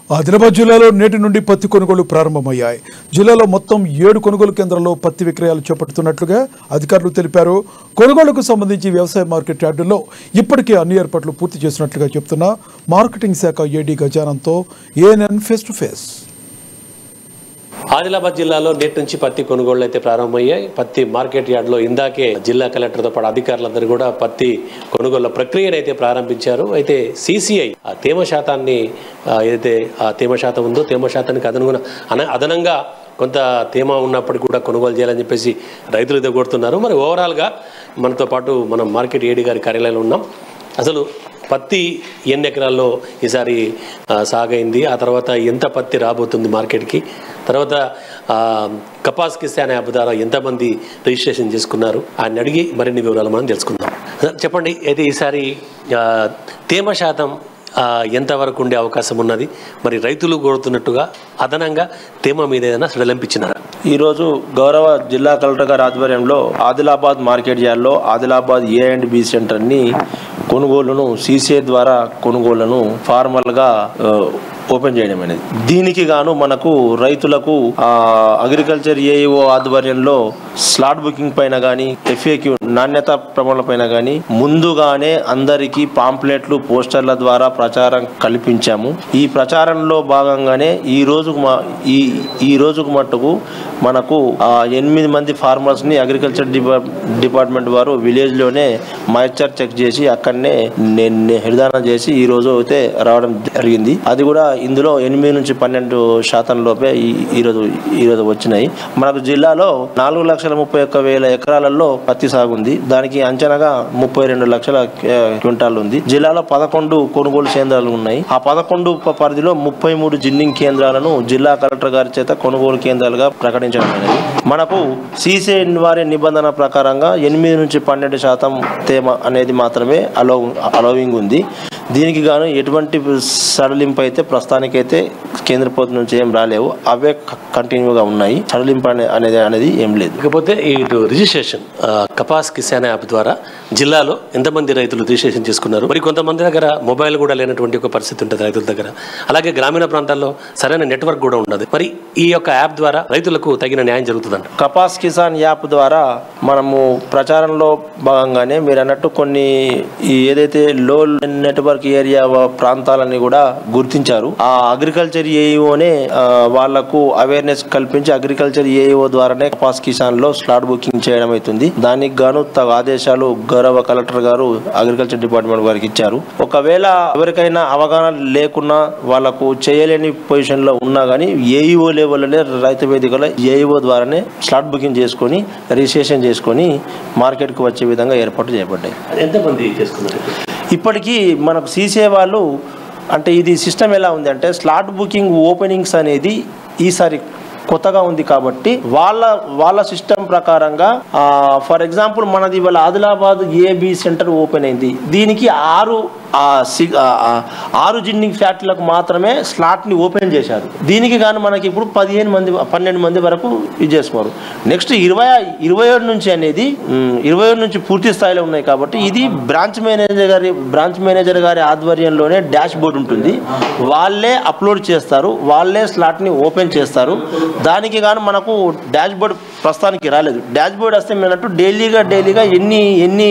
ఆదిలాబాద్ జిల్లాలో నేటి నుండి పత్తి కొనుగోలు ప్రారంభమయ్యాయి. జిల్లాలో మొత్తం 7 కొనుగోలు కేంద్రాల్లో పత్తి విక్రయాలు చేపడుతున్నట్లుగా అధికారులు తెలిపారు. కొనుగోలుకు సంబంధించి వ్యవసాయ మార్కెట్ యార్డుల్లో ఇప్పటికే అన్ని ఏర్పాట్లు పూర్తి చేసినట్లుగా చెబుతున్న మార్కెటింగ్ శాఖ ఏడీ గజానంతో ANN face to face. Adilabad జిల్లాలో నేటి నుంచి పత్తి కొనుగోళ్లు అయితే ప్రారంభమయ్యాయి. పత్తి మార్కెట్ యార్డ్లో ఇందాకే జిల్లా కలెక్టర్తో పాటు అధికారులందరూ కూడా పత్తి కొనుగోళ్ల ప్రక్రియను అయితే ప్రారంభించారు. అయితే సిసిఐ ఆ తేమ శాతాన్ని ఏదైతే ఆ తేమ శాతం ఉందో తేమ శాతానికి అదనంగా కొంత తేమ ఉన్నప్పటికీ కూడా కొనుగోలు చేయాలని చెప్పేసి రైతులు ఎదుర్కొంటున్నారు. మరి ఓవరాల్గా మనతో పాటు మనం మార్కెట్ ఏడీ గారి కార్యాలయంలో ఉన్నాం. అసలు పత్తి ఎన్ని ఎకరాల్లో ఈసారి సాగైంది, ఆ తర్వాత ఎంత పత్తి రాబోతుంది మార్కెట్కి, తర్వాత కపాస్ కిసాన్ యాప్ ద్వారా ఎంతమంది రిజిస్ట్రేషన్ చేసుకున్నారు అని అడిగి మరిన్ని వివరాలు మనం తెలుసుకుందాం. చెప్పండి, అయితే ఈసారి తేమ శాతం ఎంతవరకు ఉండే అవకాశం ఉన్నది, మరి రైతులు కోరుతున్నట్టుగా అదనంగా తేమ మీద ఏదైనా సడలింపించినారా? ఈరోజు గౌరవ జిల్లా కలెక్టర్ గారి ఆధ్వర్యంలో ఆదిలాబాద్ మార్కెట్ యార్డ్లో ఆదిలాబాద్ A&B సెంటర్ని కొనుగోలును సిసిఐ ద్వారా కొనుగోళ్లను ఫార్మల్గా ఓపెన్ చేయడం అనేది. దీనికి గాను మనకు రైతులకు అగ్రికల్చర్ ఏఈఓ ఆధ్వర్యంలో స్లాట్ బుకింగ్ పైన కానీ FAQ నాణ్యత ప్రమాణాల పైన కానీ ముందుగానే అందరికీ పాంప్లెట్లు పోస్టర్ల ద్వారా ప్రచారం కల్పించాము. ఈ ప్రచారంలో భాగంగానే ఈ రోజుకు మట్టుకు మనకు 8 మంది ఫార్మర్స్ని అగ్రికల్చర్ డిపార్ట్మెంట్ వారు విలేజ్లోనే మాయిశ్చర్ చెక్ చేసి అక్కడనే నిర్ధారణ చేసి ఈ రోజు అయితే రావడం జరిగింది. అది కూడా ఇందులో 8 నుంచి 12% లోపే ఈరోజు వచ్చినాయి. మనకు జిల్లాలో 4,31,000 ఎకరాలలో పత్తి సాగు ఉంది. దానికి అంచనాగా 32 లక్షల క్వింటాలు ఉంది. జిల్లాలో 11 కొనుగోలు కేంద్రాలు ఉన్నాయి. ఆ 11 పరిధిలో 33 జిన్నింగ్ కేంద్రాలను జిల్లా కలెక్టర్ గారి చేత కొనుగోలు కేంద్రాలుగా ప్రకటించడం అనేది. మనకు సిసిఐ వారి నిబంధన ప్రకారంగా 8 నుంచి 12% తేమ అనేది మాత్రమే అలౌవింగ్ ఉంది. దీనికి గాను ఎటువంటి సడలింపు అయితే ప్రస్తుతానికైతే కేంద్ర ప్రభుత్వం నుంచి ఏం రాలేవు, అవే కంటిన్యూగా ఉన్నాయి. సడలింపు అనేది ఏం లేదు. ఇకపోతే ఇటు రిజిస్ట్రేషన్ కపాస్ కిసాన్ యాప్ ద్వారా జిల్లాలో ఎంతమంది రైతులు రిజిస్ట్రేషన్ చేసుకున్నారు? మరి కొంతమంది దగ్గర మొబైల్ కూడా లేనటువంటి ఒక పరిస్థితి ఉంటుంది రైతుల దగ్గర. అలాగే గ్రామీణ ప్రాంతాల్లో సరైన నెట్వర్క్ కూడా ఉండదు. మరి ఈ యొక్క యాప్ ద్వారా రైతులకు తగిన న్యాయం జరుగుతుందంట. కపాస్ కిసాన్ యాప్ ద్వారా మనము ప్రచారంలో భాగంగానే మీరు అన్నట్టు కొన్ని ఏదైతే లో నెట్వర్క్ ఏరియా ప్రాంతాలని కూడా గుర్తించారు. ఆ అగ్రికల్చర్ ఏఈఓనే వాళ్లకు అవేర్నెస్ కల్పించి అగ్రికల్చర్ ఏఈఓ ద్వారానే కపాస్ కిసాన్ లో స్లాట్ బుకింగ్ చేయడం అవుతుంది. దానికి గాను ఆదేశాలు గౌరవ కలెక్టర్ గారు అగ్రికల్చర్ డిపార్ట్మెంట్ వారికి ఇచ్చారు. ఒకవేళ ఎవరికైనా అవగాహన లేకున్నా వాళ్ళకు చేయలేని పొజిషన్ లో ఉన్నా గానీ ఏఈఓ లెవెల్లోనే రైతు వేదికలో ఏఈఓ ద్వారానే స్లాట్ బుకింగ్ చేసుకొని రిజిస్ట్రేషన్ చేసుకొని మార్కెట్ కు వచ్చే విధంగా ఏర్పాటు చేయబడ్డాయి. ఎంతమంది చేసుకున్నారు? ఇప్పటికీ మనకు సిసిఐ వాళ్ళు అంటే ఇది సిస్టమ్ ఎలా ఉంది అంటే స్లాట్ బుకింగ్ ఓపెనింగ్స్ అనేది ఈసారి కొత్తగా ఉంది కాబట్టి వాళ్ళ సిస్టమ్ ప్రకారంగా ఫర్ ఎగ్జాంపుల్ మనది ఇవాళ ఆదిలాబాద్ AB సెంటర్ ఓపెన్ అయింది. దీనికి 6 జిన్నింగ్ ఫ్యాక్టరీలకు మాత్రమే స్లాట్ని ఓపెన్ చేశారు. దీనికి కానీ మనకి ఇప్పుడు 12 మంది వరకు ఇది చేసుకోరు. నెక్స్ట్ 27 నుంచి అనేది 27 నుంచి పూర్తి స్థాయిలో ఉన్నాయి కాబట్టి ఇది బ్రాంచ్ మేనేజర్ గారి ఆధ్వర్యంలోనే డాష్ బోర్డ్ ఉంటుంది. వాళ్ళే అప్లోడ్ చేస్తారు, వాళ్ళే స్లాట్ని ఓపెన్ చేస్తారు. దానికి గాను మనకు డాష్ బోర్డ్ ప్రస్తుతానికి రాలేదు. డాష్ బోర్డ్ వస్తే మేనట్టు డైలీగా ఎన్ని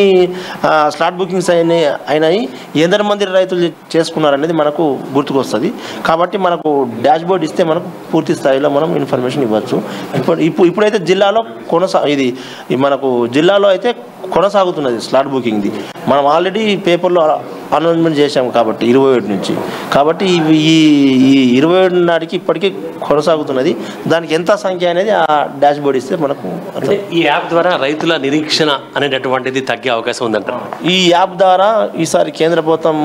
స్లాట్ బుకింగ్స్ అయినాయి, ఎందరు మంది రైతులు చేసుకున్నారనేది మనకు గుర్తుకొస్తుంది. కాబట్టి మనకు డాష్ బోర్డ్ ఇస్తే మనకు పూర్తి స్థాయిలో మనం ఇన్ఫర్మేషన్ ఇవ్వచ్చు. ఇప్పుడైతే జిల్లాలో ఇది మనకు జిల్లాలో అయితే కొనసాగుతున్నది స్లాట్ బుకింగ్ది. మనం ఆల్రెడీ పేపర్లో అనౌన్స్మెంట్ చేశాము కాబట్టి 27 నుంచి. కాబట్టి ఈ 27 నాటికి ఇప్పటికీ కొనసాగుతున్నది. దానికి ఎంత సంఖ్య అనేది ఆ డాష్ బోర్డ్ ఇస్తే మనకు ఈ యాప్ ద్వారా రైతుల నిరీక్షణ అనేటటువంటిది తగ్గే అవకాశం ఉందంట. ఈ యాప్ ద్వారా ఈసారి కేంద్ర ప్రభుత్వం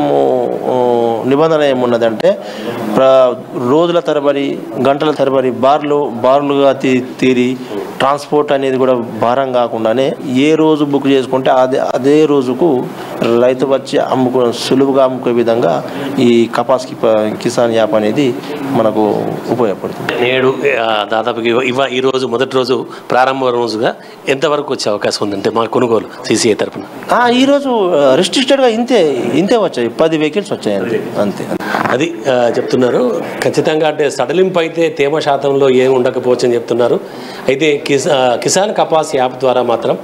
నిబంధన ఏమున్నదంటే రోజుల తరబడి గంటల తరబడి బార్లుగా తీరి ట్రాన్స్పోర్ట్ అనేది కూడా భారం కాకుండానే ఏ రోజు బుక్ చేసుకుంటే అదే రోజుకు రైతు వచ్చి సులువుగా అమ్ముకునే విధంగా ఈ కపాస్ కిసాన్ యాప్ అనేది మనకు ఉపయోగపడుతుంది. నేడు దాదాపుగా ఈ రోజు మొదటి రోజు ప్రారంభ రోజుగా ఎంతవరకు వచ్చే అవకాశం ఉందంటే మా కొనుగోలు CCI తరఫున? ఈరోజు రెస్ట్రిక్టెడ్గా ఇంతే వచ్చాయి, 10 వెహికల్స్ వచ్చాయి అంతే. అది చెప్తున్నారు. ఖచ్చితంగా అంటే సడలింపు అయితే తేమ శాతంలో ఏమి ఉండకపోవచ్చు అని చెప్తున్నారు. అయితే కిసాన్ కపాస్ యాప్ ద్వారా మాత్రం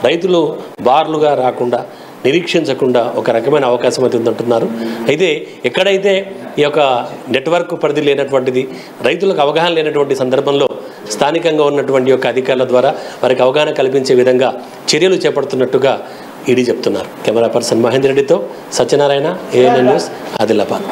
రైతులు బార్లుగా రాకుండా నిరీక్షించకుండా ఒక రకమైన అవకాశం అయితే ఉందంటున్నారు. అయితే ఎక్కడైతే ఈ యొక్క నెట్వర్క్ పరిధి లేనటువంటిది, రైతులకు అవగాహన లేనటువంటి సందర్భంలో స్థానికంగా ఉన్నటువంటి యొక్క అధికారుల ద్వారా వారికి అవగాహన కల్పించే విధంగా చర్యలు చేపడుతున్నట్టుగా ఈడీ చెప్తున్నారు. కెమెరా పర్సన్ మహేందర్ రెడ్డితో సత్యనారాయణ, ANN న్యూస్, ఆదిలాబాద్.